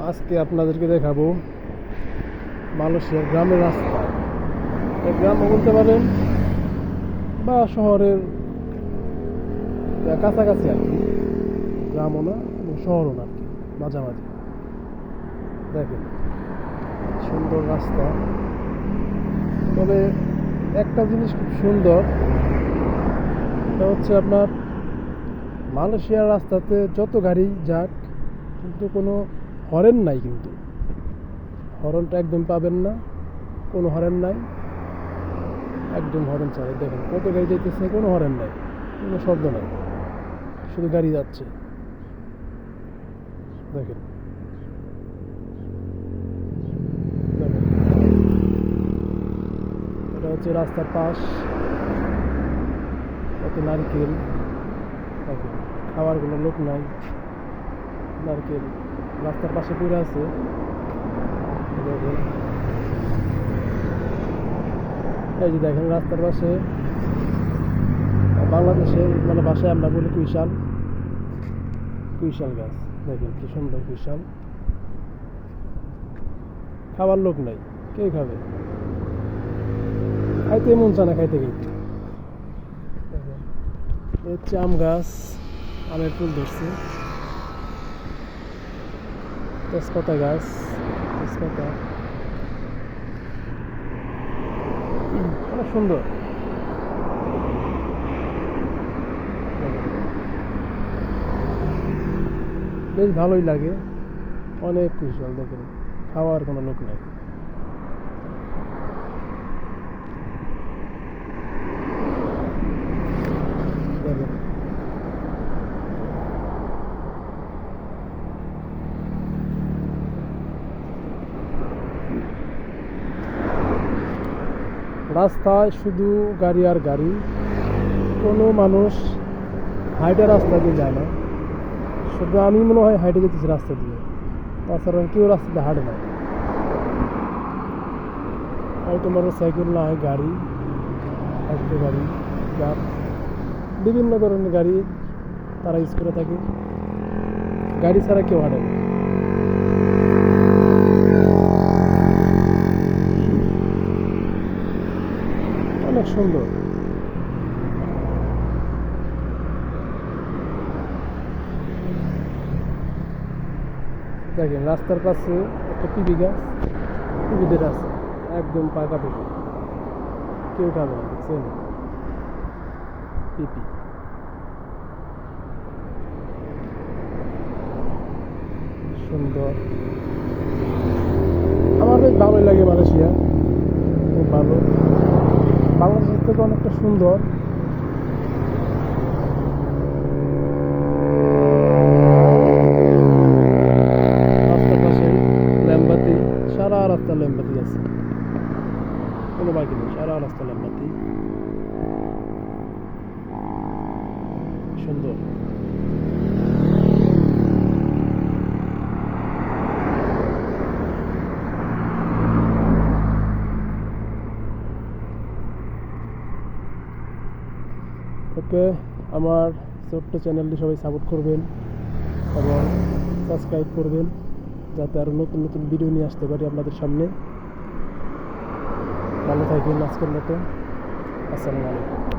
আজকে আপনাদেরকে দেখাবো মালয়েশিয়ার গ্রামের রাস্তা। গ্রামও বলতে পারেন বা শহরের কাছাকাছি আর কি, গ্রামও না এবং শহরও না আর কি, মাঝামাঝি। দেখেন সুন্দর রাস্তা, তবে একটা জিনিস খুব সুন্দর, এটা হচ্ছে আপনার মালয়েশিয়ার রাস্তাতে যত গাড়ি যাক কিন্তু কোনো হরেন নাই, কিন্তু হরনটা একদম পাবেন না, কোনো হরেন নাই, একদম হরেন ছাড়া। দেখেন কত গাড়ি যাইতেছে, কোনো হরেন নাই, কোনো শব্দ নাই, শুধু গাড়ি যাচ্ছে। দেখেন দেখেন এটা হচ্ছে রাস্তার পাশ, কত নারকেল। দেখেন খাওয়ার কোনো লোক নাই, নারকেল রাস্তার পাশে পড়ে আছে। দেখেন এই যে দেখেন রাস্তার পাশে, বাংলাদেশের মানে ভাষায় আমরা বলি কুইশাল, কুইশাল গাছ। দেখেন কি সুন্দর কুইশাল, খাবার লোক নাই, কে খাবে? খাইতে মন চায় না, খাইতে খাইতে। দেখেন এই হচ্ছে আম গাছ, আমের ফুল ধরছে। তেজপাতা গাছ, তেজপাতা অনেক সুন্দর। বেশ ভালোই লাগে, অনেক কুশল। দেখেন খাওয়ার কোনো লোক নাই। দেখেন রাস্তায় শুধু গাড়ি আর গাড়ি, কোনো মানুষ হাইটে রাস্তা দিয়ে যায় না, শুধু আমি মনে হয় হাইটে যেতেছি রাস্তা দিয়ে, তাছাড়া কেউ রাস্তা দিয়ে হাঁটে না। হয়তো মোটর সাইকেল, না হয় গাড়ি, অটো গাড়ি, ট্রাক, বিভিন্ন ধরনের গাড়ি তারা ইউজ করে থাকে, গাড়ি ছাড়া কেউ হাঁটে না। অনেক সুন্দর। দেখেন রাস্তার পাশে একটা পিপি গাছ, পিপিদের আছে একদম পাকা পিপি, কেউ খাবে না। দেখছেন পিপি, সুন্দর। আমার বেশ ভালোই লাগে মালয়েশিয়া, খুব ভালো, বাংলাদেশের থেকে অনেকটা সুন্দর। রাস্তার পাশে ল্যাম্বাতি, সারা রাস্তা ল্যাম্বাতি আছে, কোনো বাকি নেই, সারা রাস্তা ল্যাম্বাতি, সুন্দর। ওকে, আমার ছোট্ট চ্যানেলটি সবাই সাপোর্ট করবেন এবং সাবস্ক্রাইব করবেন, যাতে আরও নতুন নতুন ভিডিও নিয়ে আসতে পারি আপনাদের সামনে। ভালো থাকবেন আজকের মতো। আসসালামু আলাইকুম।